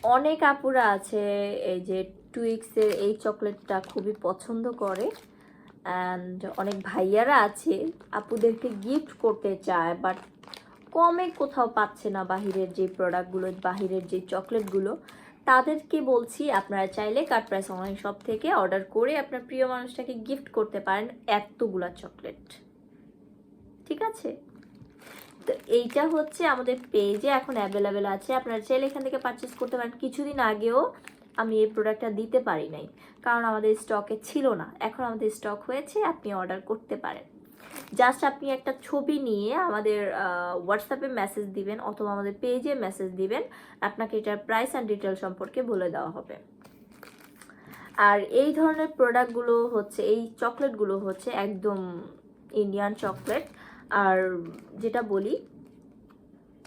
অনেক আপুরা আছে এই যে টুইক্সের এই চকলেটটা খুবই পছন্দ করে, অ্যান্ড অনেক ভাইয়ারা আছে আপুদেরকে গিফট করতে চায়, বাট কমে কোথাও পাচ্ছে না বাহিরের যে প্রোডাক্টগুলো, বাহিরের যে চকলেটগুলো। তাদেরকে বলছি আপনারা চাইলে কাট প্রাইস অনলাইন শপ থেকে অর্ডার করে আপনার প্রিয় মানুষটাকে গিফট করতে পারেন এতগুলা চকলেট। ঠিক আছে, তো এইটা হচ্ছে আমাদের পেজে এখন অ্যাভেলেবেল আছে, আপনারা চাইলে এখান থেকে পারচেস করতে পারেন। কিছুদিন আগেও আমি এই প্রোডাক্টটা দিতে পারি নাই, কারণ আমাদের স্টকে ছিল না। এখন আমাদের স্টক হয়েছে, আপনি অর্ডার করতে পারেন। জাস্ট আপনি একটা ছবি নিয়ে আমাদের হোয়াটসঅ্যাপে মেসেজ দিবেন অথবা আমাদের পেজে মেসেজ দিবেন, আপনাকে এটার প্রাইস অ্যান্ড ডিটেল সম্পর্কে বলে দেওয়া হবে। আর এই ধরনের প্রোডাক্টগুলো হচ্ছে, এই চকলেটগুলো হচ্ছে একদম ইন্ডিয়ান চকলেট। আর যেটা বলি,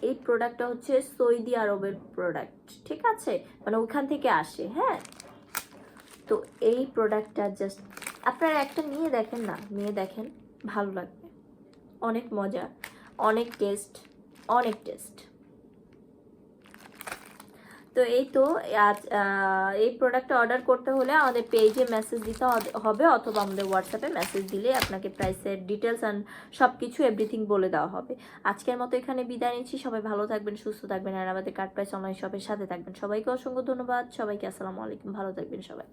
এই প্রোডাক্টটা হচ্ছে সৌদি আরবের প্রোডাক্ট, ঠিক আছে, মানে ওখান থেকে আসে। হ্যাঁ, তো এই প্রোডাক্টটা জাস্ট আপনারা একটা নিয়ে দেখেন না, নিয়ে দেখেন, ভালো লাগবে। অনেক মজা, অনেক টেস্ট, অনেক টেস্ট। তো এই তো আজ এই প্রোডাক্টটা অর্ডার করতে হলে আমাদের পেজে মেসেজ দিতে হবে অথবা আমাদের হোয়াটসঅ্যাপে মেসেজ দিলে আপনাকে প্রাইসের ডিটেলস অ্যান্ড সব কিছু এভরিথিং বলে দেওয়া হবে। আজকের মতো এখানে বিদায় নিচ্ছি। সবাই ভালো থাকবেন, সুস্থ থাকবেন, আর আমাদের কাট প্রাইস অনলাইন শপের সাথে থাকবেন। সবাইকে অসংখ্য ধন্যবাদ। সবাইকে আসসালামু আলাইকুম, ভালো থাকবেন সবাই।